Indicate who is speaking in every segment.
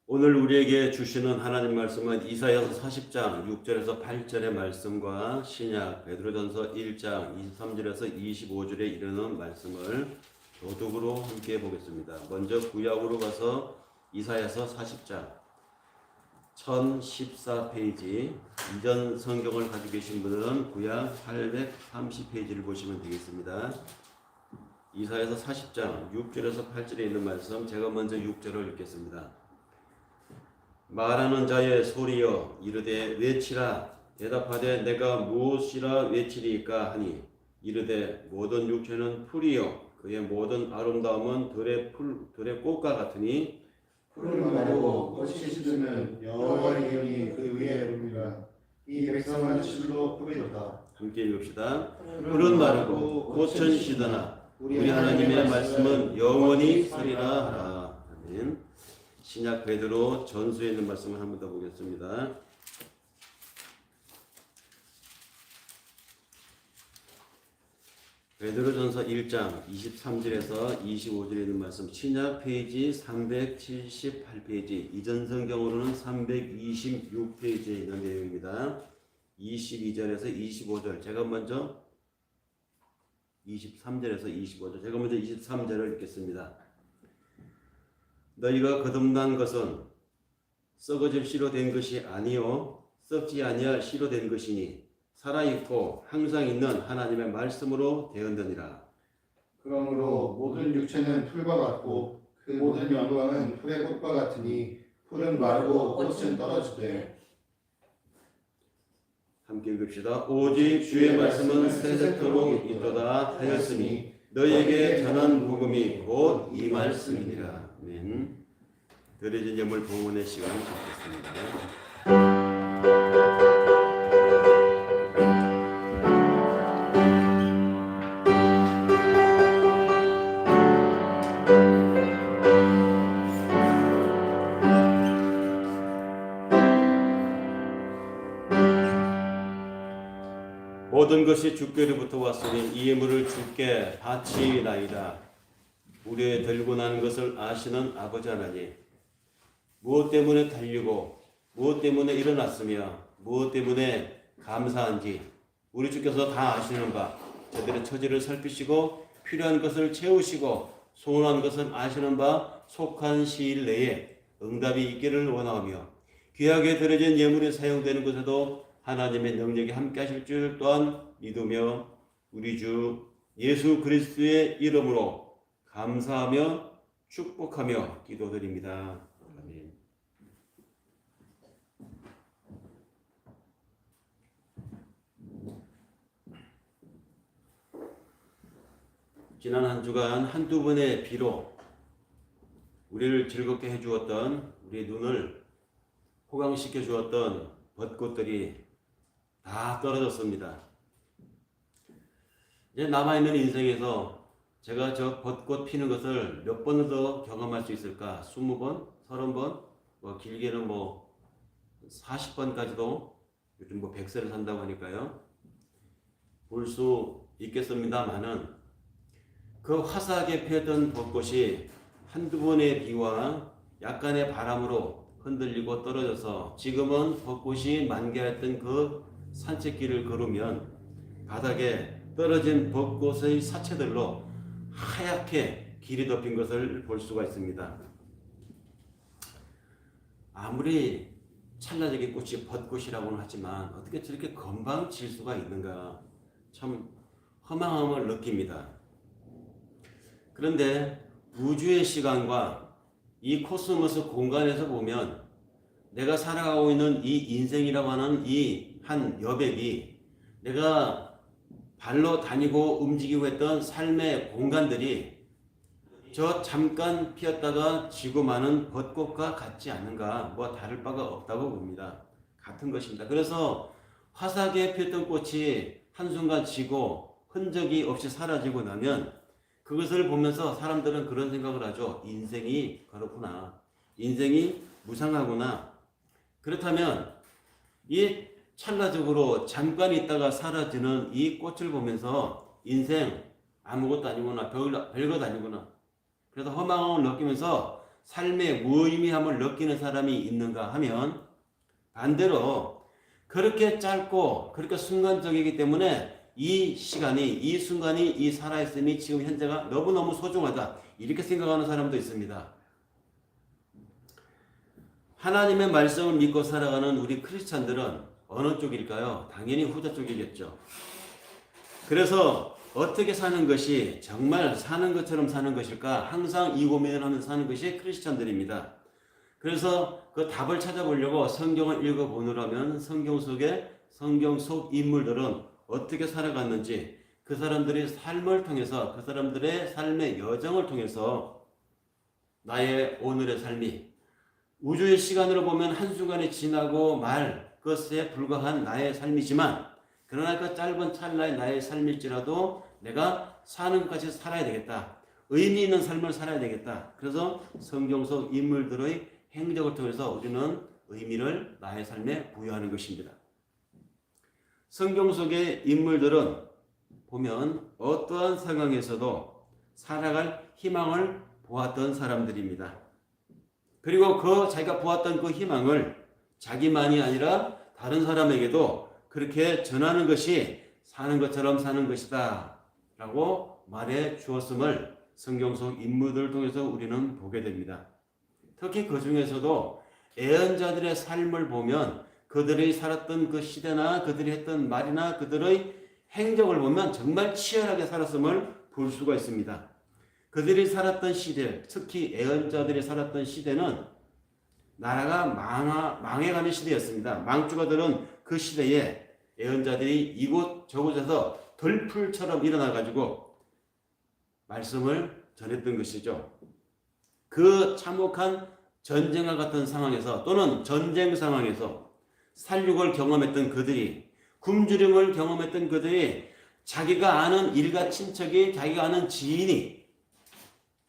Speaker 1: 오늘 우리에게 주시는 하나님 말씀은 이사야서 40장 6절에서 8절의 말씀과 신약 베드로전서 1장 23절에서 25절에 이르는 말씀을 교독으로 함께 보겠습니다. 먼저 구약으로 가서 이사야서 40장 1014페이지, 이전 성경을 가지고 계신 분들은 구약 830페이지를 보시면 되겠습니다. 이사야서 40장 6절에서 8절에 있는 말씀, 제가 먼저 6절을 읽겠습니다. 말하는 자의 소리여 이르되 외치라. 대답하되 내가 무엇이라 외치리까 하니 이르되 모든 육체는 풀이요 그의 모든 아름다움은 들의 꽃과 같으니
Speaker 2: 풀은 마르고 꽃이 시들면 여호와의 영이 그 위에 오르리라. 이 백성은 실로 풀이로다.
Speaker 1: 함께 읽읍시다. 풀은 마르고 꽃은 시드나 우리 하나님의 말씀은 영원히 서리라 하라. 아멘. 신약 베드로 전서에 있는 말씀을 한 번 더 보겠습니다. 베드로전서 1장 23절에서 25절에 있는 말씀, 신약 페이지 378페이지, 이전 성경으로는 326페이지에 있는 내용입니다. 22절에서 25절, 제가 먼저 23절에서 25절, 제가 먼저 23절을 읽겠습니다. 너희가 거듭난 것은 썩어질 씨로 된 것이 아니요 썩지 아니할 씨로 된 것이니 살아있고 항상 있는 하나님의 말씀으로 되었느니라.
Speaker 2: 그러므로 모든 육체는 풀과 같고 그 모든 영광은 풀의 꽃과 같으니 풀은 마르고 꽃은 떨어지되.
Speaker 1: 함께 읽읍시다. 오직 주의 말씀은 세세토록 있도다 하였으니 너희에게 전한 복음이 곧 이 말씀이니라. 아멘. 드려진 예물 봉헌의 시간을 갖겠습니다. 모든 것이 주께로부터 왔으니 이 예물을 주께 바치나이다. 우리의 들고 나는 것을 아시는 아버지 하나님, 무엇 때문에 달리고 무엇 때문에 일어났으며 무엇 때문에 감사한지 우리 주께서 다 아시는 바, 저들의 처지를 살피시고 필요한 것을 채우시고 소원한 것을 아시는 바, 속한 시일 내에 응답이 있기를 원하며 귀하게 드려진 예물이 사용되는 것에도 하나님의 능력이 함께 하실 줄 또한 믿으며 우리 주 예수 그리스도의 이름으로 감사하며 축복하며 기도드립니다. 아멘. 지난 한 주간 한두 번의 비로 우리를 즐겁게 해주었던, 우리의 눈을 호강시켜 주었던 벚꽃들이 다 떨어졌습니다. 이제 남아있는 인생에서 제가 저 벚꽃 피는 것을 몇 번을 더 경험할 수 있을까? 20번? 30번? 뭐 길게는 뭐 40번까지도, 요즘 뭐 100세를 산다고 하니까요. 볼 수 있겠습니다만은 그 화사하게 피었던 벚꽃이 한두 번의 비와 약간의 바람으로 흔들리고 떨어져서 지금은 벚꽃이 만개했던 그 산책길을 걸으면 바닥에 떨어진 벚꽃의 사체들로 하얗게 길이 덮인 것을 볼 수가 있습니다. 아무리 찰나적인 꽃이 벚꽃이라고는 하지만 어떻게 저렇게 금방 질 수가 있는가, 참 허망함을 느낍니다. 그런데 우주의 시간과 이 코스모스 공간에서 보면 내가 살아가고 있는 이 인생이라고 하는 이 한 여백이, 내가 발로 다니고 움직이고 했던 삶의 공간들이 저 잠깐 피었다가 지고 마는 벚꽃과 같지 않은가, 뭐 다를 바가 없다고 봅니다. 같은 것입니다. 그래서 화사하게 피었던 꽃이 한순간 지고 흔적이 없이 사라지고 나면 그것을 보면서 사람들은 그런 생각을 하죠. 인생이 그렇구나. 인생이 무상하구나. 그렇다면 이 찰나적으로 잠깐 있다가 사라지는 이 꽃을 보면서 인생 아무것도 아니구나, 별것 아니구나, 그래서 허망함을 느끼면서 삶의 무의미함을 느끼는 사람이 있는가 하면 반대로 그렇게 짧고 그렇게 순간적이기 때문에 이 시간이, 이 순간이, 이 살아있음이 지금 현재가 너무너무 소중하다, 이렇게 생각하는 사람도 있습니다. 하나님의 말씀을 믿고 살아가는 우리 크리스찬들은 어느 쪽일까요? 당연히 후자 쪽이겠죠. 그래서 어떻게 사는 것이 정말 사는 것처럼 사는 것일까? 항상 이 고민을 하면서 사는 것이 크리스찬들입니다. 그래서 그 답을 찾아보려고 성경을 읽어보느라면 성경 속 인물들은 어떻게 살아갔는지, 그 사람들의 삶을 통해서, 그 사람들의 삶의 여정을 통해서 나의 오늘의 삶이 우주의 시간으로 보면 한순간에 지나고 말 것에 불과한 나의 삶이지만, 그러나 그 짧은 찰나의 나의 삶일지라도 내가 사는 것까지 살아야 되겠다. 의미 있는 삶을 살아야 되겠다. 그래서 성경 속 인물들의 행적을 통해서 우리는 의미를 나의 삶에 부여하는 것입니다. 성경 속의 인물들은 보면 어떠한 상황에서도 살아갈 희망을 보았던 사람들입니다. 그리고 자기가 보았던 그 희망을 자기만이 아니라 다른 사람에게도 그렇게 전하는 것이 사는 것처럼 사는 것이다 라고 말해 주었음을 성경 속 인물들을 통해서 우리는 보게 됩니다. 특히 그 중에서도 예언자들의 삶을 보면 그들이 살았던 그 시대나 그들이 했던 말이나 그들의 행적을 보면 정말 치열하게 살았음을 볼 수가 있습니다. 그들이 살았던 시대, 특히 예언자들이 살았던 시대는 나라가 망해가는 시대였습니다. 망주가 들은 그 시대에 예언자들이 이곳 저곳에서 들풀처럼 일어나가지고 말씀을 전했던 것이죠. 그 참혹한 전쟁과 같은 상황에서 또는 전쟁 상황에서 살육을 경험했던 그들이, 굶주림을 경험했던 그들이, 자기가 아는 일가 친척이, 자기가 아는 지인이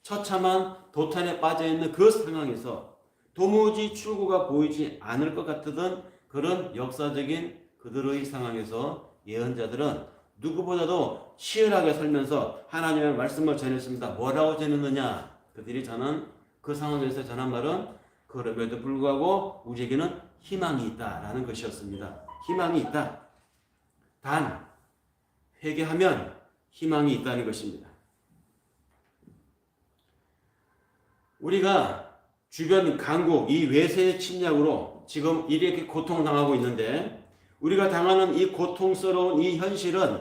Speaker 1: 처참한 도탄에 빠져있는 그 상황에서 도무지 출구가 보이지 않을 것 같던 그런 역사적인 그들의 상황에서 예언자들은 누구보다도 치열하게 살면서 하나님의 말씀을 전했습니다. 뭐라고 전했느냐? 그들이 전한 그 상황에서 전한 말은 그럼에도 불구하고 우리에게는 희망이 있다라는 것이었습니다. 희망이 있다. 단 회개하면 희망이 있다는 것입니다. 우리가 주변 강국, 이 외세의 침략으로 지금 이렇게 고통을 당하고 있는데, 우리가 당하는 이 고통스러운 이 현실은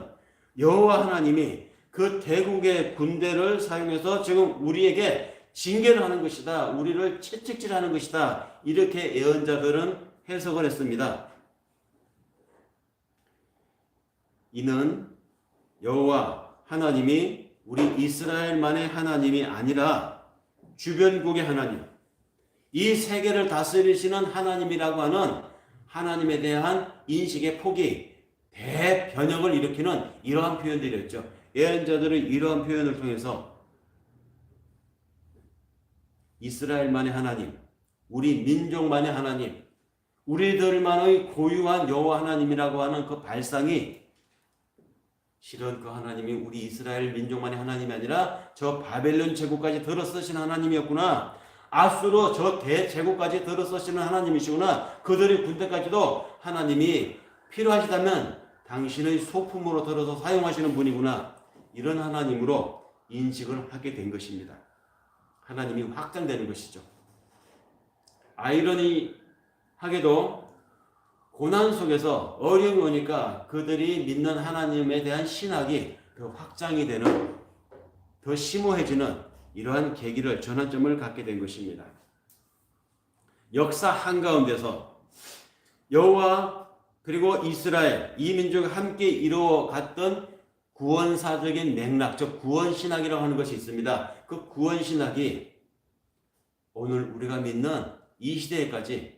Speaker 1: 여호와 하나님이 그 대국의 군대를 사용해서 지금 우리에게 징계를 하는 것이다, 우리를 채찍질하는 것이다, 이렇게 예언자들은 해석을 했습니다. 이는 여호와 하나님이 우리 이스라엘만의 하나님이 아니라 주변국의 하나님, 이 세계를 다스리시는 하나님이라고 하는 하나님에 대한 인식의 폭이 대변혁을 일으키는 이러한 표현들이었죠. 예언자들의 이러한 표현을 통해서 이스라엘만의 하나님, 우리 민족만의 하나님, 우리들만의 고유한 여호와 하나님이라고 하는 그 발상이 실은 그 하나님이 우리 이스라엘 민족만의 하나님이 아니라 저 바벨론 제국까지 들어서신 하나님이었구나. 아수르 저 대제국까지 들어서시는 하나님이시구나. 그들의 군대까지도 하나님이 필요하시다면 당신의 소품으로 들어서 사용하시는 분이구나. 이런 하나님으로 인식을 하게 된 것입니다. 하나님이 확장되는 것이죠. 아이러니하게도 고난 속에서 어려움이 오니까 그들이 믿는 하나님에 대한 신학이 더 확장이 되는, 더 심오해지는 이러한 계기를, 전환점을 갖게 된 것입니다. 역사 한가운데서 여호와 그리고 이스라엘, 이 민족이 함께 이루어갔던 구원사적인 맥락, 즉 구원신학이라고 하는 것이 있습니다. 그 구원신학이 오늘 우리가 믿는 이 시대에까지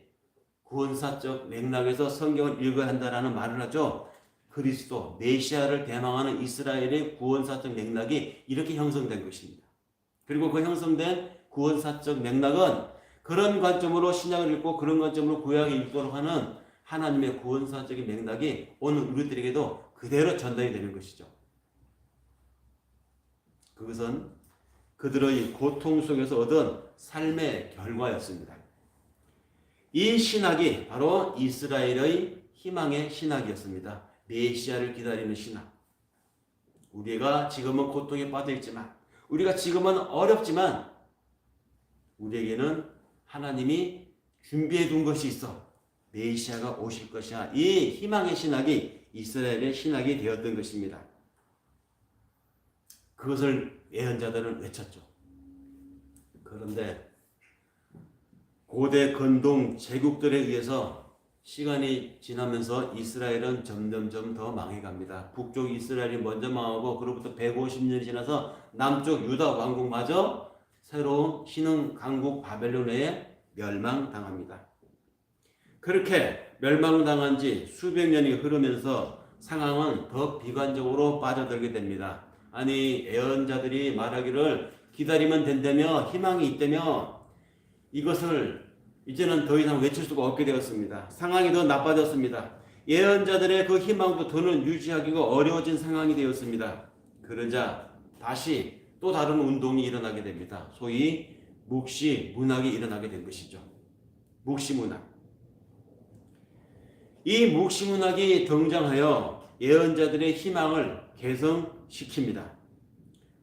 Speaker 1: 구원사적 맥락에서 성경을 읽어야 한다라는 말을 하죠. 그리스도, 메시아를 대망하는 이스라엘의 구원사적 맥락이 이렇게 형성된 것입니다. 그리고 그 형성된 구원사적 맥락은 그런 관점으로 신약을 읽고 그런 관점으로 구약을 읽도록 하는 하나님의 구원사적인 맥락이 오늘 우리들에게도 그대로 전달이 되는 것이죠. 그것은 그들의 고통 속에서 얻은 삶의 결과였습니다. 이 신학이 바로 이스라엘의 희망의 신학이었습니다. 메시아를 기다리는 신학. 우리가 지금은 고통에 빠져 있지만, 우리가 지금은 어렵지만, 우리에게는 하나님이 준비해 둔 것이 있어. 메시아가 오실 것이야. 이 희망의 신학이 이스라엘의 신학이 되었던 것입니다. 그것을 예언자들은 외쳤죠. 그런데 고대 근동 제국들에 의해서 시간이 지나면서 이스라엘은 점점점 더 망해갑니다. 북쪽 이스라엘이 먼저 망하고 그로부터 150년이 지나서 남쪽 유다 왕국마저 새로운 신흥 강국 바벨론에 멸망당합니다. 그렇게 멸망당한 지 수백 년이 흐르면서 상황은 더 비관적으로 빠져들게 됩니다. 아니, 예언자들이 말하기를 기다리면 된다며 희망이 있다며 이것을 이제는 더 이상 외칠 수가 없게 되었습니다. 상황이 더 나빠졌습니다. 예언자들의 그 희망도 더는 유지하기가 어려워진 상황이 되었습니다. 그러자 다시 또 다른 운동이 일어나게 됩니다. 소위 묵시 문학이 일어나게 된 것이죠. 묵시 문학. 이 묵시 문학이 등장하여 예언자들의 희망을 개성시킵니다.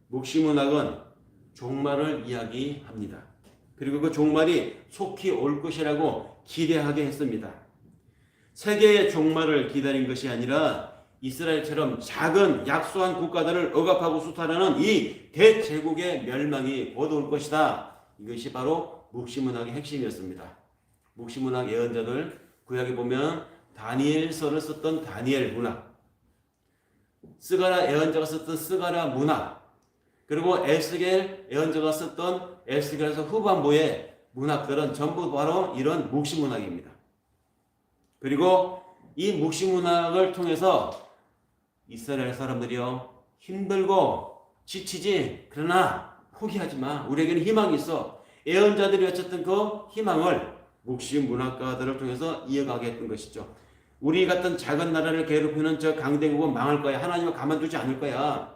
Speaker 1: 묵시 문학은 종말을 이야기합니다. 그리고 그 종말이 속히 올 것이라고 기대하게 했습니다. 세계의 종말을 기다린 것이 아니라 이스라엘처럼 작은 약소한 국가들을 억압하고 수탈하는 이 대제국의 멸망이 곧 올 것이다. 이것이 바로 묵시문학의 핵심이었습니다. 묵시문학 예언자들 구약에 보면 다니엘서를 썼던 다니엘 문학, 스가랴 예언자가 썼던 스가랴 문학, 그리고 에스겔 예언자가 썼던 에스겔서 후반부의 문학들은 전부 바로 이런 묵시문학입니다. 그리고 이 묵시문학을 통해서 이스라엘 사람들이요, 힘들고 지치지, 그러나 포기하지 마. 우리에게는 희망이 있어. 예언자들이 외쳤던 그 희망을 묵시문학가들을 통해서 이어가게 했던 것이죠. 우리 같은 작은 나라를 괴롭히는 저 강대국은 망할 거야. 하나님은 가만두지 않을 거야.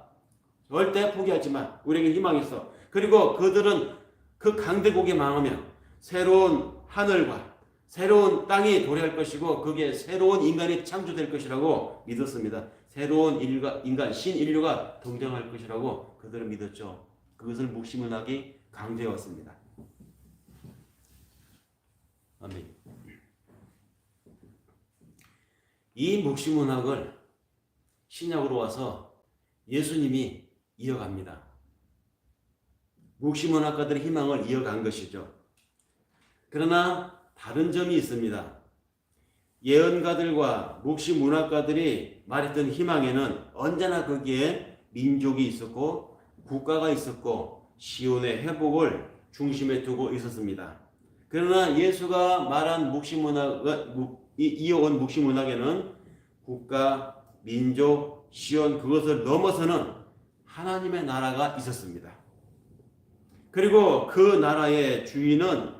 Speaker 1: 절대 포기하지 마. 우리에게 희망이 있어. 그리고 그들은 그 강대국이 망하면 새로운 하늘과 새로운 땅이 도래할 것이고 그게 새로운 인간이 창조될 것이라고 믿었습니다. 새로운 인간, 신인류가 등장할 것이라고 그들은 믿었죠. 그것을 묵시문학이 강조해왔습니다. 아멘. 이 묵시문학을 신약으로 와서 예수님이 이어갑니다. 묵시문학가들의 희망을 이어간 것이죠. 그러나 다른 점이 있습니다. 예언가들과 묵시문학가들이 말했던 희망에는 언제나 거기에 민족이 있었고 국가가 있었고 시온의 회복을 중심에 두고 있었습니다. 그러나 예수가 말한 이어온 묵시문학에는 국가, 민족, 시온 그것을 넘어서는 하나님의 나라가 있었습니다. 그리고 그 나라의 주인은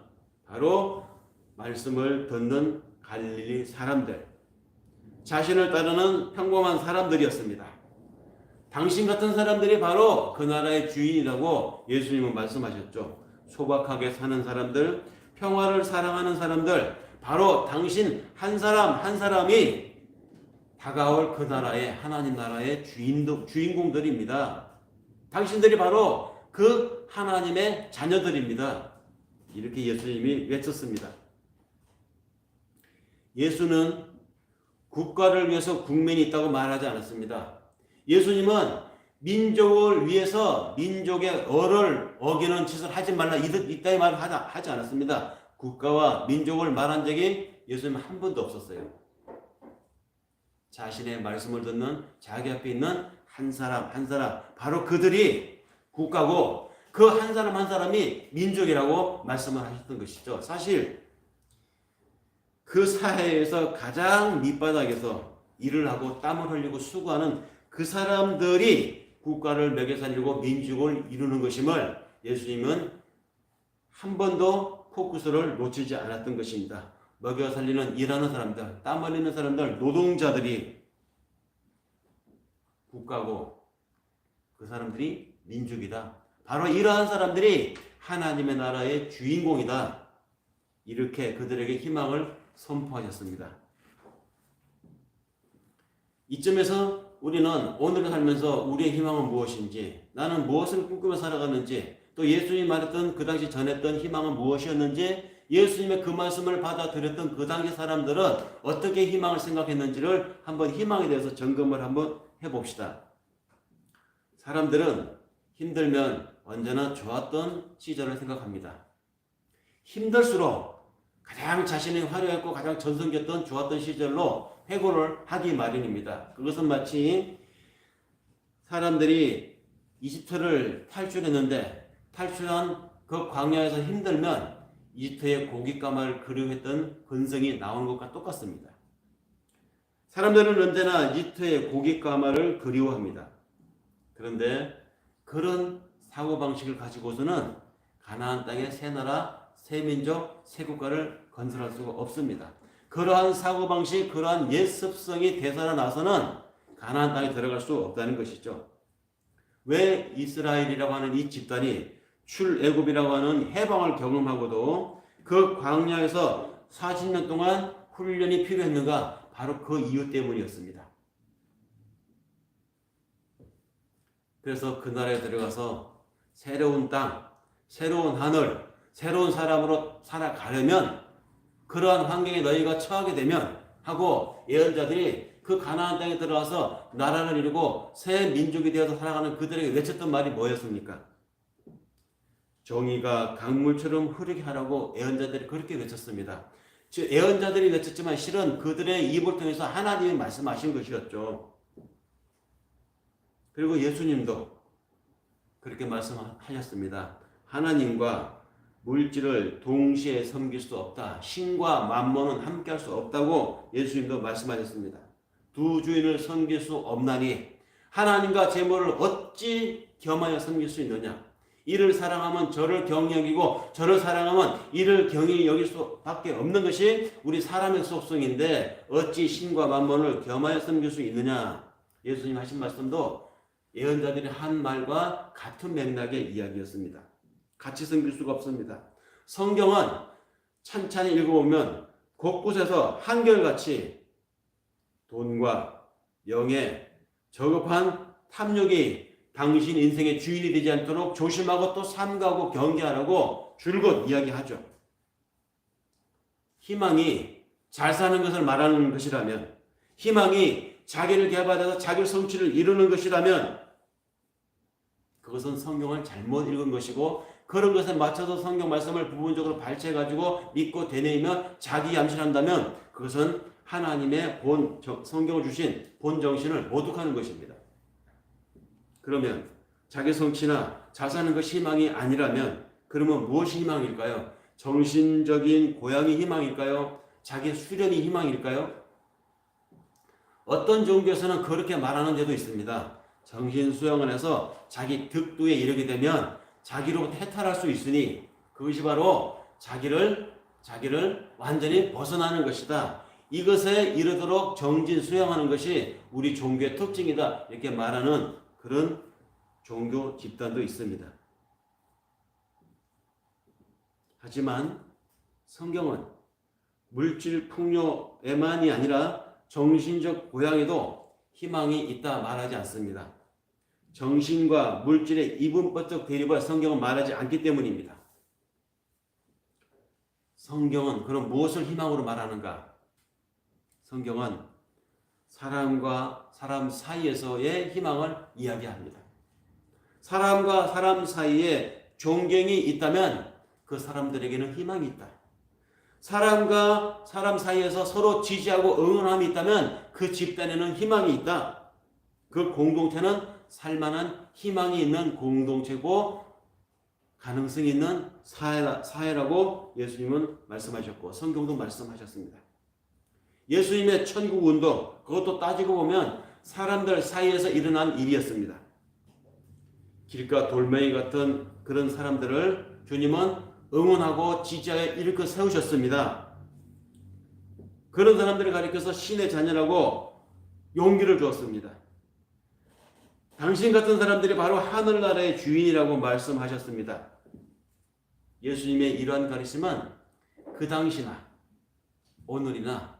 Speaker 1: 바로 말씀을 듣는 갈릴리 사람들, 자신을 따르는 평범한 사람들이었습니다. 당신 같은 사람들이 바로 그 나라의 주인이라고 예수님은 말씀하셨죠. 소박하게 사는 사람들, 평화를 사랑하는 사람들, 바로 당신 한 사람 한 사람이 다가올 그 나라의 하나님 나라의 주인공들입니다. 당신들이 바로 그 하나님의 자녀들입니다. 이렇게 예수님이 외쳤습니다. 예수는 국가를 위해서 국민이 있다고 말하지 않았습니다. 예수님은 민족을 위해서 민족의 어를 어기는 짓을 하지 말라 이따위 말을 하지 않았습니다. 국가와 민족을 말한 적이 예수님 한 번도 없었어요. 자신의 말씀을 듣는 자기 앞에 있는 한 사람 한 사람, 바로 그들이 국가고 그 한 사람 한 사람이 민족이라고 말씀을 하셨던 것이죠. 사실 그 사회에서 가장 밑바닥에서 일을 하고 땀을 흘리고 수고하는 그 사람들이 국가를 먹여 살리고 민족을 이루는 것임을 예수님은 한 번도 포커스를 놓치지 않았던 것입니다. 먹여 살리는 일하는 사람들, 땀 흘리는 사람들, 노동자들이 국가고 그 사람들이 민족이다. 바로 이러한 사람들이 하나님의 나라의 주인공이다. 이렇게 그들에게 희망을 선포하셨습니다. 이점에서 우리는 오늘을 살면서 우리의 희망은 무엇인지, 나는 무엇을 꿈꾸며 살아가는지, 또 예수님이 말했던 그 당시 전했던 희망은 무엇이었는지, 예수님의 그 말씀을 받아들였던 그 당시 사람들은 어떻게 희망을 생각했는지를 한번 희망에 대해서 점검을 한번 해봅시다. 사람들은 힘들면 언제나 좋았던 시절을 생각합니다. 힘들수록 가장 자신이 화려했고 가장 전성기였던 좋았던 시절로 회고를 하기 마련입니다. 그것은 마치 사람들이 이집트를 탈출했는데 탈출한 그 광야에서 힘들면 이집트의 고깃가마를 그리워했던 근성이 나오는 것과 똑같습니다. 사람들은 언제나 이집트의 고깃가마를 그리워합니다. 그런데 그런 사고방식을 가지고서는 가나안 땅의 새 나라, 새 민족, 새 국가를 건설할 수가 없습니다. 그러한 사고방식, 그러한 옛 습성이 되살아나서는 가나안 땅에 들어갈 수 없다는 것이죠. 왜 이스라엘이라고 하는 이 집단이 출애굽이라고 하는 해방을 경험하고도 그 광야에서 40년 동안 훈련이 필요했는가? 바로 그 이유 때문이었습니다. 그래서 그 나라에 들어가서 새로운 땅, 새로운 하늘, 새로운 사람으로 살아가려면 그러한 환경에 너희가 처하게 되면 하고 예언자들이 그 가나안 땅에 들어가서 나라를 이루고 새 민족이 되어서 살아가는 그들에게 외쳤던 말이 뭐였습니까? 정의가 강물처럼 흐르게 하라고 예언자들이 그렇게 외쳤습니다. 즉 예언자들이 외쳤지만 실은 그들의 입을 통해서 하나님이 말씀하신 것이었죠. 그리고 예수님도 그렇게 말씀하셨습니다. 하나님과 물질을 동시에 섬길 수 없다. 신과 만몬은 함께할 수 없다고 예수님도 말씀하셨습니다. 두 주인을 섬길 수 없나니 하나님과 재물을 어찌 겸하여 섬길 수 있느냐. 이를 사랑하면 저를 경히 여기고 저를 사랑하면 이를 경히 여길 수밖에 없는 것이 우리 사람의 속성인데 어찌 신과 만몬을 겸하여 섬길 수 있느냐. 예수님 하신 말씀도 예언자들이 한 말과 같은 맥락의 이야기였습니다. 같이 섬길 수가 없습니다. 성경은 찬찬히 읽어보면 곳곳에서 한결같이 돈과 명예, 저급한 탐욕이 당신 인생의 주인이 되지 않도록 조심하고 또 삼가하고 경계하라고 줄곧 이야기하죠. 희망이 잘 사는 것을 말하는 것이라면, 희망이 자기를 개발해서 자기 성취를 이루는 것이라면 그것은 성경을 잘못 읽은 것이고 그런 것에 맞춰서 성경 말씀을 부분적으로 발췌해가지고 믿고 되뇌이며 자기 암시한다면 그것은 하나님의 성경을 주신 본 정신을 모독하는 것입니다. 그러면 자기 성취나 잘 사는 것이 희망이 아니라면 그러면 무엇이 희망일까요? 정신적인 고향이 희망일까요? 자기 수련이 희망일까요? 어떤 종교에서는 그렇게 말하는 데도 있습니다. 정신 수양원에서 자기 득도에 이르게 되면 자기로부터 해탈할 수 있으니 그것이 바로 자기를 완전히 벗어나는 것이다. 이것에 이르도록 정진 수양하는 것이 우리 종교의 특징이다. 이렇게 말하는 그런 종교 집단도 있습니다. 하지만 성경은 물질 풍요에만이 아니라 정신적 고향에도 희망이 있다 말하지 않습니다. 정신과 물질의 이분법적 대립을 성경은 말하지 않기 때문입니다. 성경은 그럼 무엇을 희망으로 말하는가? 성경은 사람과 사람 사이에서의 희망을 이야기합니다. 사람과 사람 사이에 존경이 있다면 그 사람들에게는 희망이 있다. 사람과 사람 사이에서 서로 지지하고 응원함이 있다면 그 집단에는 희망이 있다. 그 공동체는 살만한 희망이 있는 공동체고 가능성이 있는 사회라고 예수님은 말씀하셨고 성경도 말씀하셨습니다. 예수님의 천국 운동, 그것도 따지고 보면 사람들 사이에서 일어난 일이었습니다. 길가 돌멩이 같은 그런 사람들을 주님은 응원하고 지지하여 일으켜 세우셨습니다. 그런 사람들을 가리켜서 신의 자녀라고 용기를 주었습니다. 당신 같은 사람들이 바로 하늘나라의 주인이라고 말씀하셨습니다. 예수님의 이러한 가르침은 그 당시나 오늘이나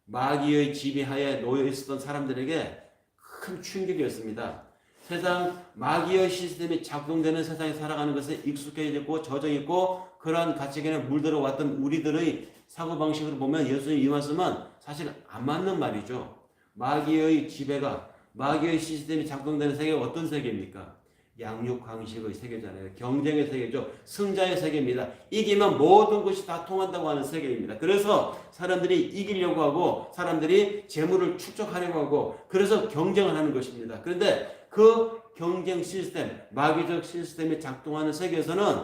Speaker 1: 마귀의 지배하에 놓여 있었던 사람들에게 큰 충격이었습니다. 세상 마귀의 시스템이 작동되는 세상에 살아가는 것에 익숙해졌고 젖어있고 그러한 가치관에 물들어 왔던 우리들의 사고방식으로 보면 예수님 이 말씀은 사실 안 맞는 말이죠. 마귀의 지배가 마귀의 시스템이 작동되는 세계가 어떤 세계입니까? 양육강식의 세계잖아요. 경쟁의 세계죠. 승자의 세계입니다. 이기면 모든 것이 다 통한다고 하는 세계입니다. 그래서 사람들이 이기려고 하고 사람들이 재물을 축적하려고 하고 그래서 경쟁을 하는 것입니다. 그런데 그 경쟁 시스템, 마귀적 시스템이 작동하는 세계에서는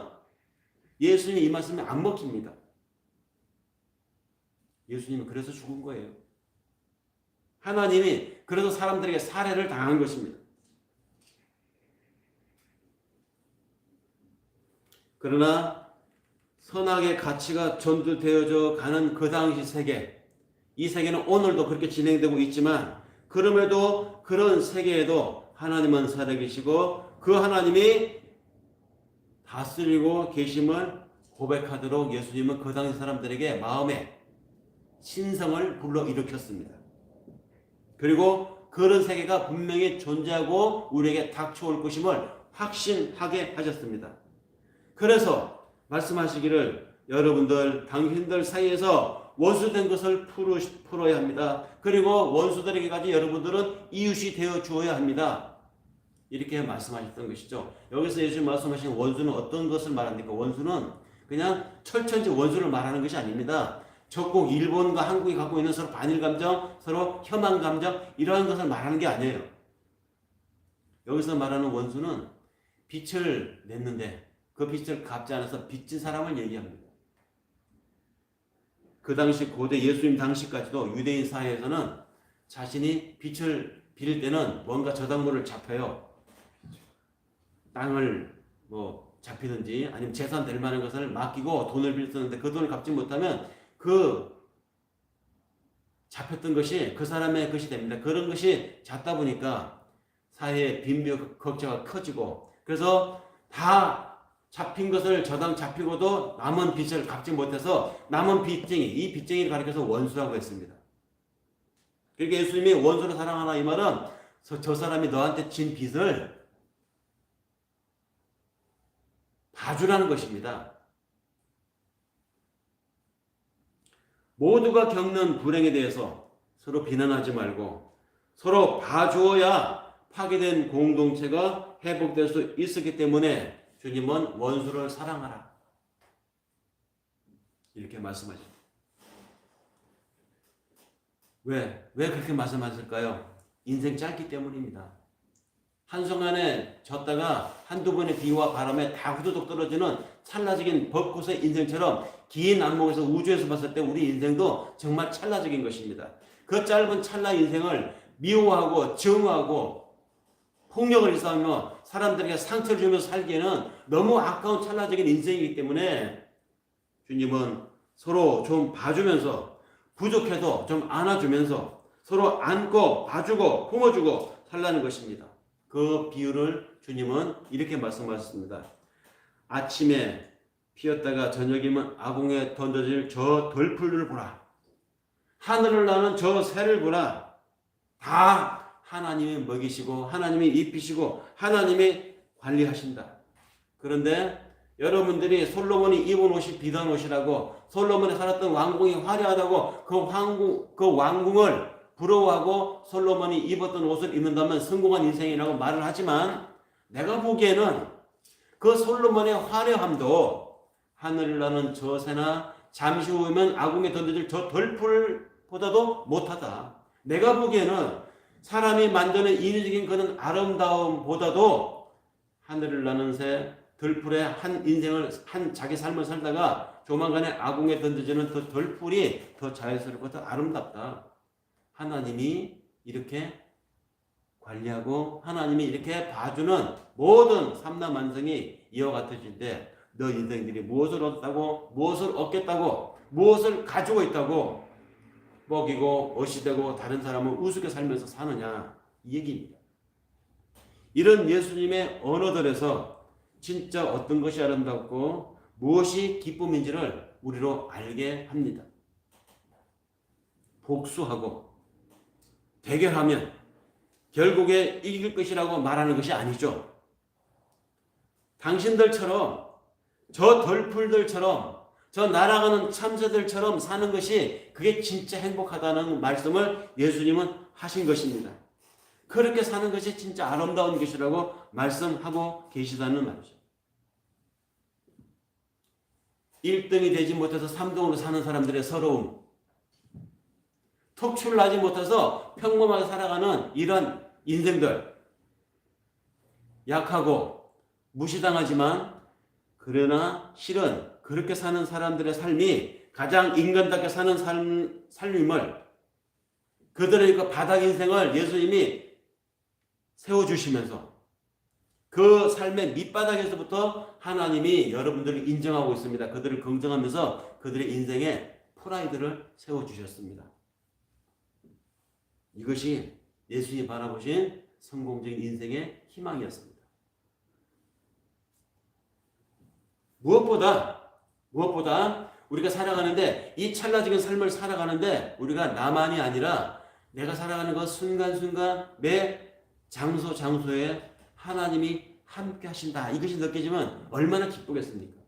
Speaker 1: 예수님이 이 말씀이 안 먹힙니다. 예수님은 그래서 죽은 거예요. 하나님이 그래서 사람들에게 살해를 당한 것입니다. 그러나 선악의 가치가 전도되어져 가는 그 당시 세계, 이 세계는 오늘도 그렇게 진행되고 있지만 그럼에도 그런 세계에도 하나님은 살아계시고 그 하나님이 다스리고 계심을 고백하도록 예수님은 그 당시 사람들에게 마음에 신성을 불러일으켰습니다. 그리고 그런 세계가 분명히 존재하고 우리에게 닥쳐올 것임을 확신하게 하셨습니다. 그래서 말씀하시기를 여러분들 당신들 사이에서 원수된 것을 풀어야 합니다. 그리고 원수들에게까지 여러분들은 이웃이 되어 주어야 합니다. 이렇게 말씀하셨던 것이죠. 여기서 예수님 말씀하신 원수는 어떤 것을 말합니까? 원수는 그냥 철천지 원수를 말하는 것이 아닙니다. 적국 일본과 한국이 갖고 있는 서로 반일 감정, 서로 혐한 감정 이러한 것을 말하는 게 아니에요. 여기서 말하는 원수는 빛을 냈는데 그 빛을 갚지 않아서 빚진 사람을 얘기합니다. 그 당시 고대 예수님 당시까지도 유대인 사회에서는 자신이 빛을 빌 때는 뭔가 저당물을 잡혀요. 땅을 잡히든지 아니면 재산 될 만한 것을 맡기고 돈을 빌렸는데 그 돈을 갚지 못하면 그 잡혔던 것이 그 사람의 것이 됩니다. 그런 것이 잦다 보니까 사회의 빈부의 격차가 커지고 그래서 다 잡힌 것을 저당 잡히고도 남은 빚을 갚지 못해서 남은 빚쟁이, 이 빚쟁이를 가리켜서 원수라고 했습니다. 그러니까 예수님이 원수를 사랑하라 이 말은 저 사람이 너한테 진 빚을 봐주라는 것입니다. 모두가 겪는 불행에 대해서 서로 비난하지 말고 서로 봐주어야 파괴된 공동체가 회복될 수 있었기 때문에 주님은 원수를 사랑하라 이렇게 말씀하십니다. 왜 그렇게 말씀하실까요? 인생 짧기 때문입니다. 한순간에 졌다가 한두 번의 비와 바람에 다 후두둑 떨어지는 찰나적인 벚꽃의 인생처럼 긴 안목에서 우주에서 봤을 때 우리 인생도 정말 찰나적인 것입니다. 그 짧은 찰나 인생을 미워하고 증오하고 폭력을 일삼으며 사람들에게 상처를 주면서 살기에는 너무 아까운 찰나적인 인생이기 때문에 주님은 서로 좀 봐주면서 부족해도 좀 안아주면서 서로 안고 봐주고 품어주고 살라는 것입니다. 그 비유를 주님은 이렇게 말씀하셨습니다. 아침에 피었다가 저녁이면 아궁에 던져질 저 덜풀을 보라. 하늘을 나는 저 새를 보라. 다 하나님이 먹이시고 하나님이 입히시고 하나님이 관리하신다. 그런데 여러분들이 솔로몬이 입은 옷이 비단 옷이라고 솔로몬이 살았던 왕궁이 화려하다고 그 왕궁을 부러워하고 솔로몬이 입었던 옷을 입는다면 성공한 인생이라고 말을 하지만 내가 보기에는 그 솔로몬의 화려함도 하늘을 나는 저 새나 잠시 후면 아궁에 던져질 저 덜풀보다도 못하다. 내가 보기에는 사람이 만드는 인위적인 그런 아름다움보다도 하늘을 나는 새 덜풀의 한 인생을 한 자기 삶을 살다가 조만간에 아궁에 던져지는 그 덜풀이 더 자연스럽고 더 아름답다. 하나님이 이렇게 관리하고 하나님이 이렇게 봐주는 모든 삼라만성이 이와 같으신데 너 인생들이 무엇을 얻었다고 무엇을 얻겠다고 무엇을 가지고 있다고 먹이고 어시되고 다른 사람을 우습게 살면서 사느냐 이 얘기입니다. 이런 예수님의 언어들에서 진짜 어떤 것이 아름답고 무엇이 기쁨인지를 우리로 알게 합니다. 복수하고 대결하면 결국에 이길 것이라고 말하는 것이 아니죠. 당신들처럼 저 덜풀들처럼 저 날아가는 참새들처럼 사는 것이 그게 진짜 행복하다는 말씀을 예수님은 하신 것입니다. 그렇게 사는 것이 진짜 아름다운 것이라고 말씀하고 계시다는 말이죠. 1등이 되지 못해서 3등으로 사는 사람들의 서러움, 특출나지 못해서 평범하게 살아가는 이런 인생들, 약하고 무시당하지만 그러나 실은 그렇게 사는 사람들의 삶이 가장 인간답게 사는 삶임을, 그들의 그 바닥 인생을 예수님이 세워주시면서 그 삶의 밑바닥에서부터 하나님이 여러분들을 인정하고 있습니다. 그들을 긍정하면서 그들의 인생에 프라이드를 세워주셨습니다. 이것이 예수님이 바라보신 성공적인 인생의 희망이었습니다. 무엇보다 우리가 살아가는데, 이 찰나적인 삶을 살아가는데 우리가 나만이 아니라 내가 살아가는 것 순간순간 매 장소에 하나님이 함께 하신다, 이것이 느껴지면 얼마나 기쁘겠습니까?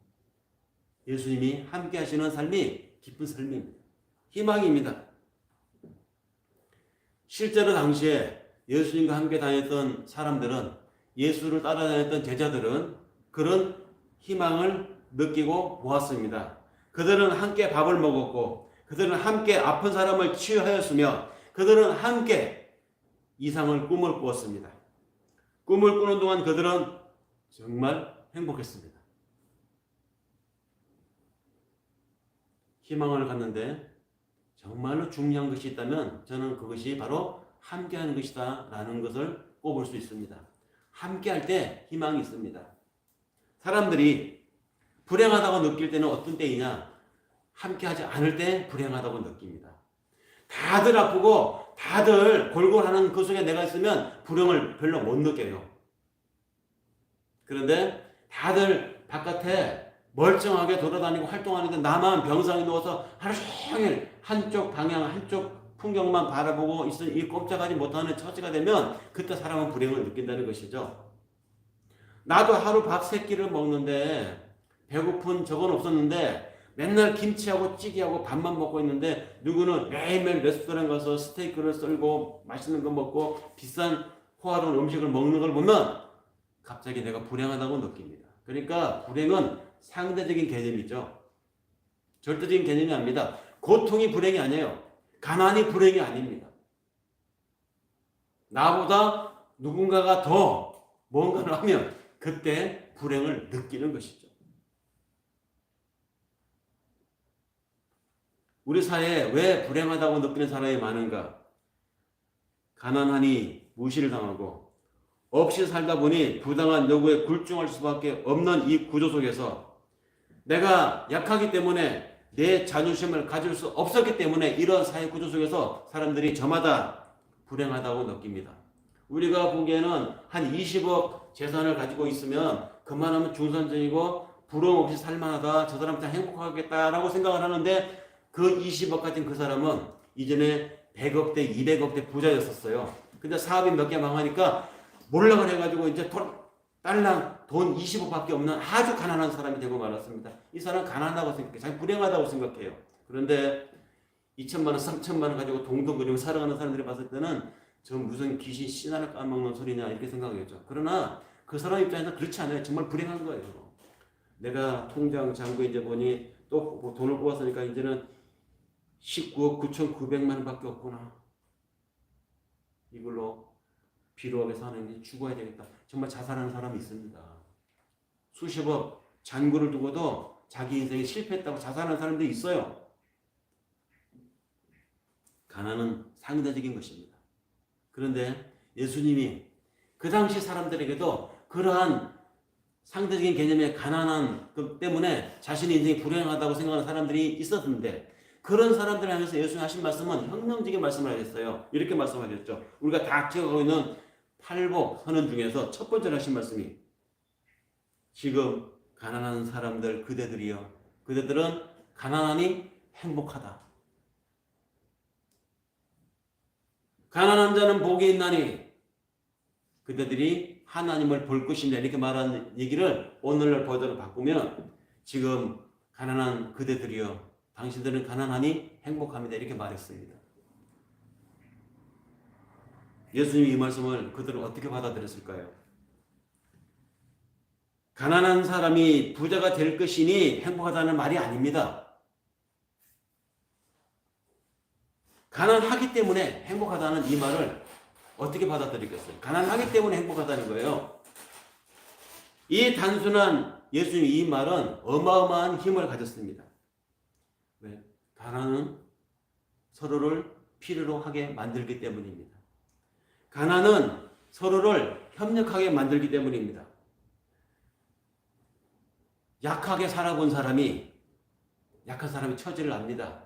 Speaker 1: 예수님이 함께 하시는 삶이 기쁜 삶입니다. 희망입니다. 실제로 당시에 예수님과 함께 다녔던 사람들은, 예수를 따라다녔던 제자들은 그런 희망을 느끼고 보았습니다. 그들은 함께 밥을 먹었고, 그들은 함께 아픈 사람을 치유하였으며, 그들은 함께 이상을 꿈을 꾸었습니다. 꿈을 꾸는 동안 그들은 정말 행복했습니다. 희망을 갖는데 정말로 중요한 것이 있다면 저는 그것이 바로 함께하는 것이다 라는 것을 꼽을 수 있습니다. 함께할 때 희망이 있습니다. 사람들이 불행하다고 느낄 때는 어떤 때이냐? 함께하지 않을 때 불행하다고 느낍니다. 다들 아프고 다들 골골하는 그 속에 내가 있으면 불행을 별로 못 느껴요. 그런데 다들 바깥에 멀쩡하게 돌아다니고 활동하는데 나만 병상에 누워서 하루 종일 한쪽 방향, 한쪽 풍경만 바라보고 있으니 이 꼼짝하지 못하는 처지가 되면 그때 사람은 불행을 느낀다는 것이죠. 나도 하루 밥 3끼를 먹는데 배고픈 적은 없었는데 맨날 김치하고 찌개하고 밥만 먹고 있는데, 누구는 매일매일 레스토랑 가서 스테이크를 썰고 맛있는 거 먹고 비싼 호화로운 음식을 먹는 걸 보면 갑자기 내가 불행하다고 느낍니다. 그러니까 불행은 상대적인 개념이죠. 절대적인 개념이 아닙니다. 고통이 불행이 아니에요. 가난이 불행이 아닙니다. 나보다 누군가가 더 뭔가를 하면 그때 불행을 느끼는 것이죠. 우리 사회에 왜 불행하다고 느끼는 사람이 많은가? 가난하니 무시를 당하고 없이 살다 보니 부당한 요구에 굴중할 수밖에 없는 이 구조 속에서 내가 약하기 때문에 내 자존심을 가질 수 없었기 때문에 이런 사회 구조 속에서 사람들이 저마다 불행하다고 느낍니다. 우리가 보기에는 한 20억 재산을 가지고 있으면 그만하면 중산층이고 부러움 없이 살만하다, 저 사람 참 행복하겠다라고 생각을 하는데, 그 20억 가진 그 사람은 이전에 100억대, 200억대 부자였었어요. 근데 사업이 몇 개 망하니까 몰락을 해가지고 이제 딸랑 돈 20억밖에 없는 아주 가난한 사람이 되고 말았습니다. 이 사람은 가난하다고 생각해요. 자기 불행하다고 생각해요. 그런데 2천만 원, 3천만 원 가지고 동동거리고 살아가는 사람들이 봤을 때는 저 무슨 귀신 씨나를 까먹는 소리냐 이렇게 생각하겠죠. 그러나 그 사람 입장에서 그렇지 않아요. 정말 불행한 거예요. 내가 통장 잔고에 이제 보니 또 돈을 뽑았으니까 이제는 19억 9,900만 원밖에 없구나. 이걸로 비루하게 사는데 죽어야 되겠다. 정말 자살하는 사람이 있습니다. 수십억 잔고를 두고도 자기 인생에 실패했다고 자살하는 사람들이 있어요. 가난은 상대적인 것입니다. 그런데 예수님이 그 당시 사람들에게도 그러한 상대적인 개념의 가난한 것 때문에 자신의 인생이 불행하다고 생각하는 사람들이 있었는데, 그런 사람들을 향해서 예수님이 하신 말씀은 혁명적인 말씀을 하셨어요. 이렇게 말씀하셨죠. 우리가 다 지어가고 있는 팔복 선언 중에서 첫 번째로 하신 말씀이 지금 가난한 사람들 그대들이여 그대들은 가난하니 행복하다. 가난한 자는 복이 있나니 그대들이 하나님을 볼 것이냐 이렇게 말하는 얘기를 오늘날 버전으로 바꾸면 지금 가난한 그대들이여 당신들은 가난하니 행복합니다 이렇게 말했습니다. 예수님이 이 말씀을 그들은 어떻게 받아들였을까요? 가난한 사람이 부자가 될 것이니 행복하다는 말이 아닙니다. 가난하기 때문에 행복하다는 이 말을 어떻게 받아들이겠어요? 가난하기 때문에 행복하다는 거예요. 이 단순한 예수님 이 말은 어마어마한 힘을 가졌습니다. 왜? 가난은 서로를 필요로 하게 만들기 때문입니다. 가난은 서로를 협력하게 만들기 때문입니다. 약하게 살아본 사람이 약한 사람의 처지를 압니다.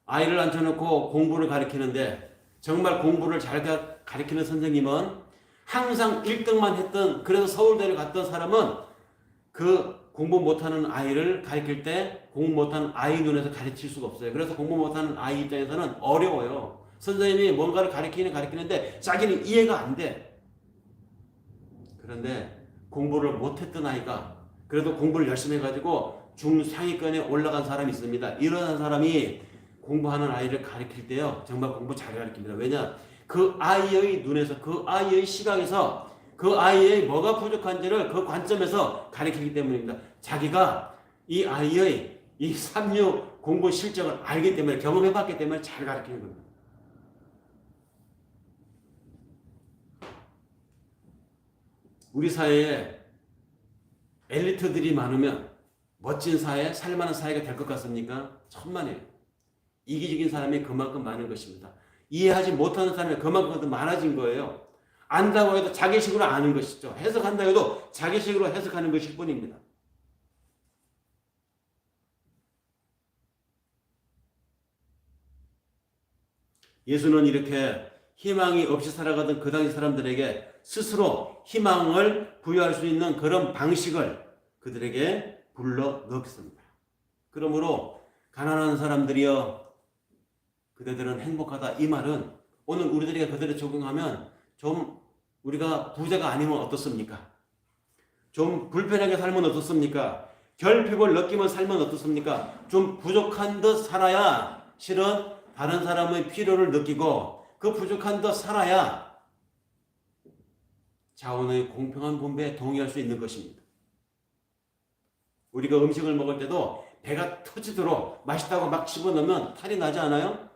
Speaker 1: 아이를 앉혀놓고 공부를 가르치는데 정말 공부를 잘 가르치는 선생님은 항상 1등만 했던 그래서 서울대를 갔던 사람은 그 공부 못하는 아이를 가르칠 때 공부 못하는 아이 눈에서 가르칠 수가 없어요. 그래서 공부 못하는 아이 입장에서는 어려워요. 선생님이 뭔가를 가르치는데 자기는 이해가 안 돼. 그런데 공부를 못했던 아이가 그래도 공부를 열심히 해가지고 중상위권에 올라간 사람이 있습니다. 이런 사람이 공부하는 아이를 가르칠 때요 정말 공부 잘 가르칩니다. 왜냐? 그 아이의 눈에서 그 아이의 시각에서 그 아이의 뭐가 부족한지를 그 관점에서 가르치기 때문입니다. 자기가 이 아이의 이 3류 공부 실적을 알기 때문에 경험해봤기 때문에 잘 가르치는 겁니다. 우리 사회에 엘리트들이 많으면 멋진 사회, 살만한 사회가 될 것 같습니까? 천만에요. 이기적인 사람이 그만큼 많은 것입니다. 이해하지 못하는 사람이 그만큼 더 많아진 거예요. 안다고 해도 자기식으로 아는 것이죠. 해석한다 해도 자기식으로 해석하는 것일 뿐입니다. 예수는 이렇게 희망이 없이 살아가던 그 당시 사람들에게 스스로 희망을 부여할 수 있는 그런 방식을 그들에게 불러 넣습니다. 그러므로 가난한 사람들이여 그대들은 행복하다 이 말은 오늘 우리들이 그들에 적용하면 좀 우리가 부자가 아니면 어떻습니까? 좀 불편하게 살면 어떻습니까? 결핍을 느끼면 살면 어떻습니까? 좀 부족한 듯 살아야 실은 다른 사람의 필요를 느끼고 그 부족한 듯 살아야 자원의 공평한 분배에 동의할 수 있는 것입니다. 우리가 음식을 먹을 때도 배가 터지도록 맛있다고 막 집어넣으면 탈이 나지 않아요?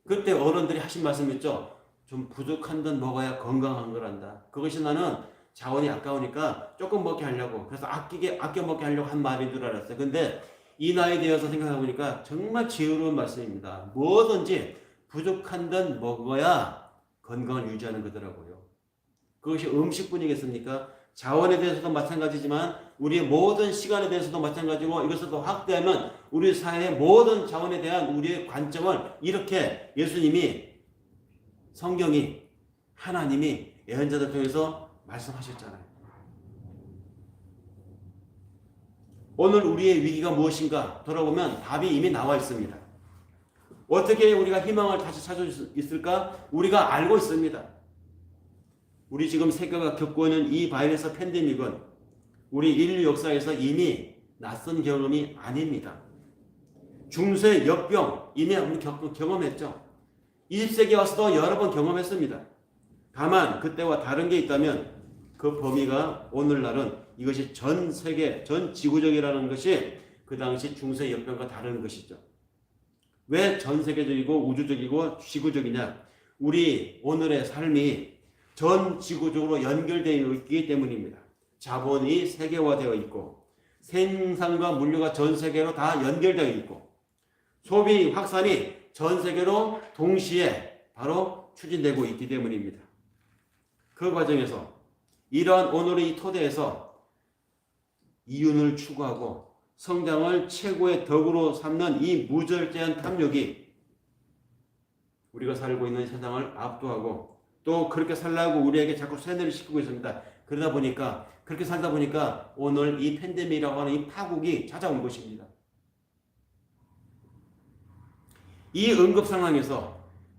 Speaker 1: 그때 어른들이 하신 말씀 있죠. 좀 부족한 듯 먹어야 건강한 거란다. 그것이 나는 자원이 아까우니까 조금 먹게 하려고 그래서 아껴 먹게 하려고 한 말인 줄 알았어요. 근데 이 나이 되어서 생각해보니까 정말 지혜로운 말씀입니다. 뭐든지 부족한 듯 먹어야 건강을 유지하는 거더라고요. 그것이 음식뿐이겠습니까? 자원에 대해서도 마찬가지지만 우리의 모든 시간에 대해서도 마찬가지고 이것을 더 확대하면 우리 사회의 모든 자원에 대한 우리의 관점을 이렇게 예수님이 성경이 하나님이 예언자들 통해서 말씀하셨잖아요. 오늘 우리의 위기가 무엇인가 돌아보면 답이 이미 나와 있습니다. 어떻게 우리가 희망을 다시 찾을 수 있을까? 우리가 알고 있습니다. 우리 지금 세계가 겪고 있는 이 바이러스 팬데믹은 우리 인류 역사에서 이미 낯선 경험이 아닙니다. 중세 역병 이미 우리 경험했죠. 20세기에 와서도 여러 번 경험했습니다. 다만 그때와 다른 게 있다면 그 범위가 오늘날은 이것이 전 세계, 전 지구적이라는 것이 그 당시 중세 역병과 다른 것이죠. 왜 전 세계적이고 우주적이고 지구적이냐? 우리 오늘의 삶이 전 지구적으로 연결되어 있기 때문입니다. 자본이 세계화되어 있고 생산과 물류가 전 세계로 다 연결되어 있고 소비 확산이 전 세계로 동시에 바로 추진되고 있기 때문입니다. 그 과정에서 이러한 오늘의 이 토대에서 이윤을 추구하고 성장을 최고의 덕으로 삼는 이 무절제한 탐욕이 우리가 살고 있는 세상을 압도하고 또 그렇게 살라고 우리에게 자꾸 세뇌를 시키고 있습니다. 그러다 보니까 그렇게 살다 보니까 오늘 이 팬데믹이라고 하는 이 파국이 찾아온 것입니다. 이 응급 상황에서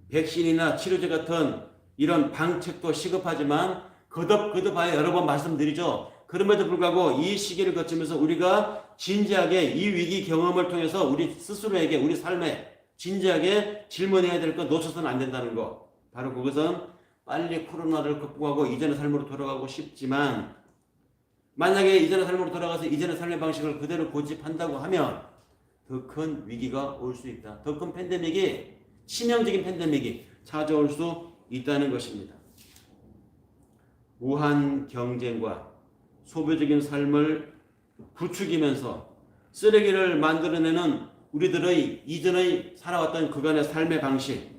Speaker 1: 백신이나 치료제 같은 이런 방책도 시급하지만 거듭거듭하여 여러 번 말씀드리죠. 그럼에도 불구하고 이 시기를 거치면서 우리가 진지하게 이 위기 경험을 통해서 우리 스스로에게 우리 삶에 진지하게 질문해야 될 것 놓쳐서는 안 된다는 거. 바로 그것은 빨리 코로나를 극복하고 이전의 삶으로 돌아가고 싶지만 만약에 이전의 삶으로 돌아가서 이전의 삶의 방식을 그대로 고집한다고 하면 더 큰 위기가 올 수 있다. 더 큰 팬데믹이 치명적인 팬데믹이 찾아올 수 있다는 것입니다. 무한 경쟁과 소비적인 삶을 부추기면서 쓰레기를 만들어내는 우리들의 이전의 살아왔던 그간의 삶의 방식,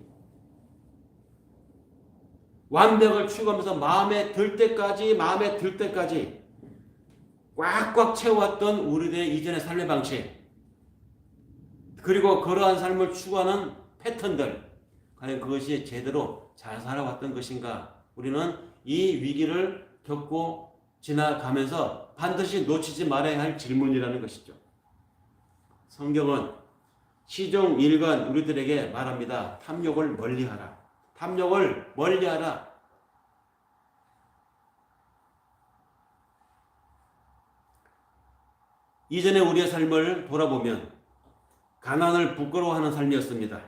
Speaker 1: 완벽을 추구하면서 마음에 들 때까지 꽉꽉 채워왔던 우리들의 이전의 삶의 방식, 그리고 그러한 삶을 추구하는 패턴들, 과연 그것이 제대로 잘 살아왔던 것인가? 우리는 이 위기를 겪고 지나가면서 반드시 놓치지 말아야 할 질문이라는 것이죠. 성경은 시종 일관 우리들에게 말합니다. 탐욕을 멀리하라. 탐욕을 멀리하라. 이전에 우리의 삶을 돌아보면 가난을 부끄러워하는 삶이었습니다.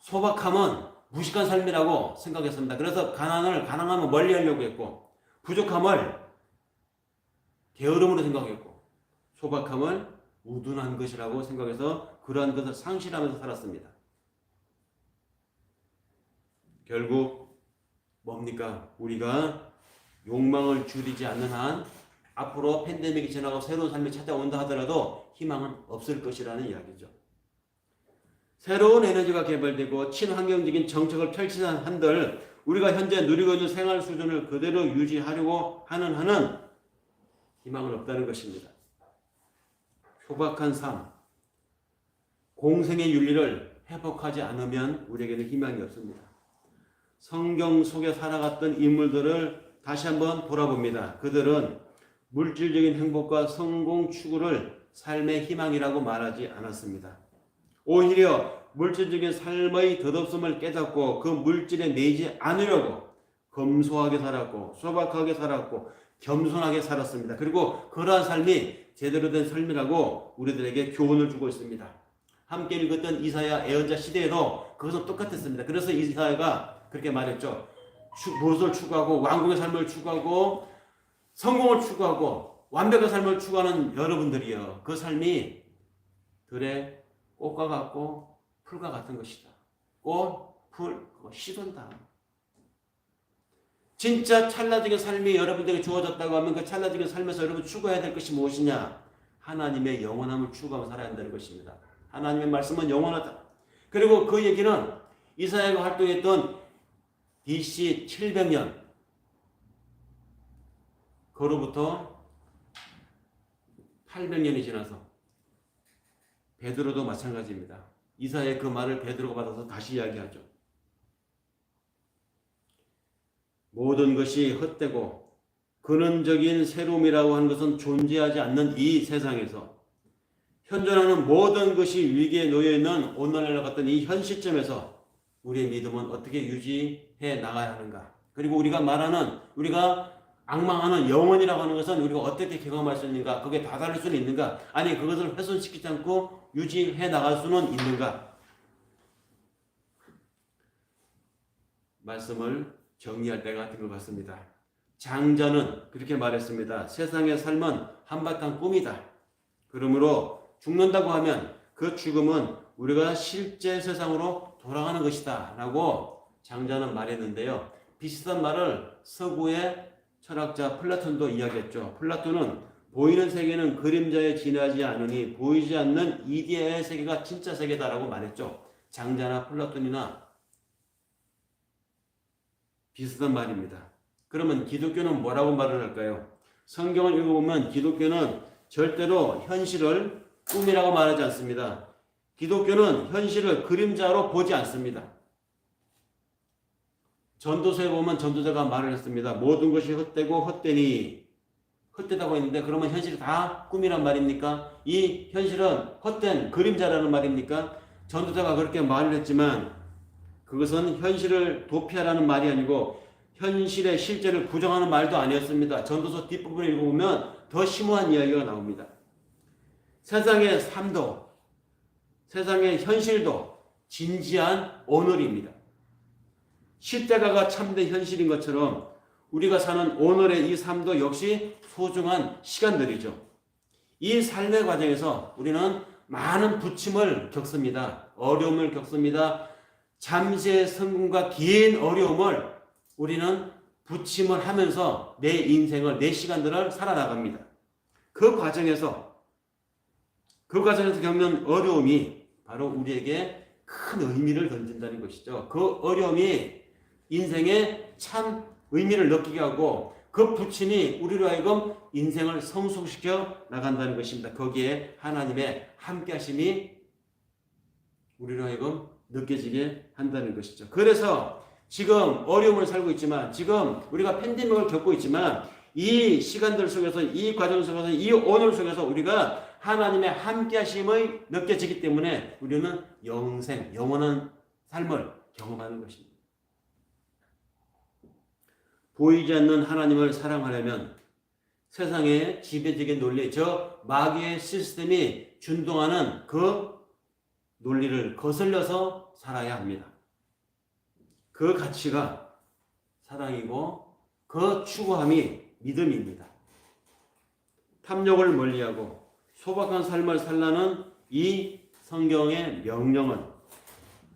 Speaker 1: 소박함은 무식한 삶이라고 생각했습니다. 그래서 가난함을 멀리하려고 했고, 부족함을 게으름으로 생각했고, 소박함을 우둔한 것이라고 생각해서 그러한 것을 상실하면서 살았습니다. 결국 뭡니까? 우리가 욕망을 줄이지 않는 한 앞으로 팬데믹이 지나고 새로운 삶이 찾아온다 하더라도 희망은 없을 것이라는 이야기죠. 새로운 에너지가 개발되고 친환경적인 정책을 펼치는 한들 우리가 현재 누리고 있는 생활 수준을 그대로 유지하려고 하는 한은 희망은 없다는 것입니다. 소박한 삶, 공생의 윤리를 회복하지 않으면 우리에게는 희망이 없습니다. 성경 속에 살아갔던 인물들을 다시 한번 돌아봅니다. 그들은 물질적인 행복과 성공 추구를 삶의 희망이라고 말하지 않았습니다. 오히려 물질적인 삶의 덧없음을 깨닫고 그 물질에 매이지 않으려고 검소하게 살았고 소박하게 살았고 겸손하게 살았습니다. 그리고 그러한 삶이 제대로 된 삶이라고 우리들에게 교훈을 주고 있습니다. 함께 읽었던 이사야 예언자 시대에도 그것은 똑같았습니다. 그래서 이사야가 그렇게 말했죠. 무엇을 추구하고 왕국의 삶을 추구하고 성공을 추구하고 완벽한 삶을 추구하는 여러분들이여, 그 삶이 들의 꽃과 같고 풀과 같은 것이다. 꽃, 풀, 시돈다. 진짜 찰나적인 삶이 여러분들에게 주어졌다고 하면 그 찰나적인 삶에서 여러분 추구해야 될 것이 무엇이냐? 하나님의 영원함을 추구하며 살아야 한다는 것입니다. 하나님의 말씀은 영원하다. 그리고 그 얘기는 이사야가 활동했던 BC 700년 그로부터 800년이 지나서 베드로도 마찬가지입니다. 이사야의 그 말을 베드로가 받아서 다시 이야기하죠. 모든 것이 헛되고 근원적인 새로움이라고 하는 것은 존재하지 않는 이 세상에서 현존하는 모든 것이 위기에 놓여있는 오늘날 같은 이 현 시점에서 우리의 믿음은 어떻게 유지해 나가야 하는가? 그리고 우리가 악망하는 영혼이라고 하는 것은 우리가 어떻게 경험할 수 있는가? 그게 다다를 수는 있는가? 아니 그것을 훼손시키지 않고 유지해 나갈 수는 있는가? 말씀을 정리할 때가 된 것 같습니다. 장자는 그렇게 말했습니다. 세상의 삶은 한바탕 꿈이다. 그러므로 죽는다고 하면 그 죽음은 우리가 실제 세상으로 돌아가는 것이다 라고 장자는 말했는데요. 비슷한 말을 서구의 철학자 플라톤도 이야기했죠. 플라톤은 보이는 세계는 그림자에 지나지 않으니 보이지 않는 이데아의 세계가 진짜 세계다라고 말했죠. 장자나 플라톤이나 비슷한 말입니다. 그러면 기독교는 뭐라고 말을 할까요? 성경을 읽어보면 기독교는 절대로 현실을 꿈이라고 말하지 않습니다. 기독교는 현실을 그림자로 보지 않습니다. 전도서에 보면 전도자가 말을 했습니다. 모든 것이 헛되고 헛되니, 헛되다고 했는데 그러면 현실이 다 꿈이란 말입니까? 이 현실은 헛된 그림자라는 말입니까? 전도자가 그렇게 말을 했지만 그것은 현실을 도피하라는 말이 아니고 현실의 실제를 부정하는 말도 아니었습니다. 전도서 뒷부분을 읽어보면 더 심오한 이야기가 나옵니다. 세상의 삶도, 세상의 현실도 진지한 오늘입니다. 십자가가 참된 현실인 것처럼 우리가 사는 오늘의 이 삶도 역시 소중한 시간들이죠. 이 삶의 과정에서 우리는 많은 부침을 겪습니다. 어려움을 겪습니다. 잠시의 성공과 긴 어려움을 우리는 부침을 하면서 내 인생을, 내 시간들을 살아나갑니다. 그 과정에서 겪는 어려움이 바로 우리에게 큰 의미를 던진다는 것이죠. 그 어려움이 인생에 참 의미를 느끼게 하고 그 부침이 우리로 하여금 인생을 성숙시켜 나간다는 것입니다. 거기에 하나님의 함께하심이 우리로 하여금 느껴지게 한다는 것이죠. 그래서 지금 어려움을 살고 있지만, 지금 우리가 팬데믹을 겪고 있지만, 이 시간들 속에서, 이 과정 속에서, 이 오늘 속에서 우리가 하나님의 함께하심이 느껴지기 때문에 우리는 영생, 영원한 삶을 경험하는 것입니다. 보이지 않는 하나님을 사랑하려면 세상의 지배적인 논리, 저 마귀의 시스템이 준동하는 그 논리를 거슬려서 살아야 합니다. 그 가치가 사랑이고 그 추구함이 믿음입니다. 탐욕을 멀리하고 소박한 삶을 살라는 이 성경의 명령은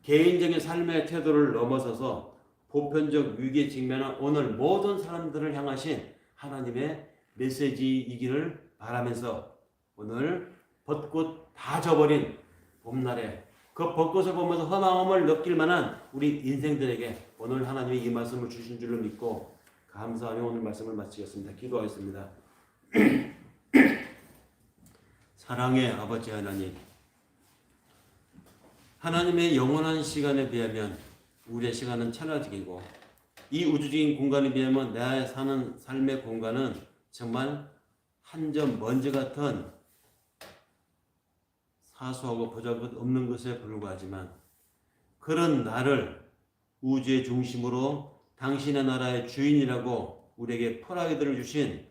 Speaker 1: 개인적인 삶의 태도를 넘어서서 보편적 위기에 직면한 오늘 모든 사람들을 향하신 하나님의 메시지이기를 바라면서 오늘 벚꽃 다 져버린 봄날에 그 벚꽃을 보면서 허망함을 느낄 만한 우리 인생들에게 오늘 하나님이 이 말씀을 주신 줄로 믿고 감사하며 오늘 말씀을 마치겠습니다. 기도하겠습니다. 사랑의 아버지 하나님, 하나님의 영원한 시간에 비하면 우리의 시간은 천하직이고 이 우주적인 공간에 비하면 내 사는 삶의 공간은 정말 한 점 먼지 같은 사소하고 보잘것없는 것에 불과하지만 그런 나를 우주의 중심으로 당신의 나라의 주인이라고 우리에게 프라이드를 주신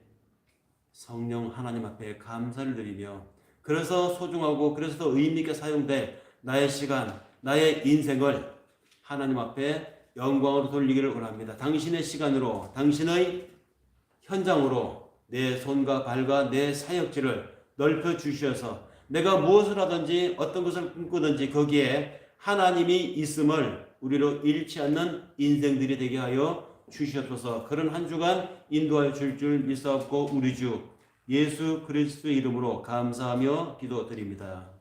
Speaker 1: 성령 하나님 앞에 감사를 드리며 그래서 소중하고 그래서 더 의미있게 사용될 나의 시간, 나의 인생을 하나님 앞에 영광으로 돌리기를 원합니다. 당신의 시간으로, 당신의 현장으로 내 손과 발과 내 사역지를 넓혀 주셔서 내가 무엇을 하든지 어떤 것을 꿈꾸든지 거기에 하나님이 있음을 우리로 잃지 않는 인생들이 되게 하여 주시옵소서. 그런 한 주간 인도하여 줄 믿사옵고 우리 주 예수 그리스도의 이름으로 감사하며 기도드립니다.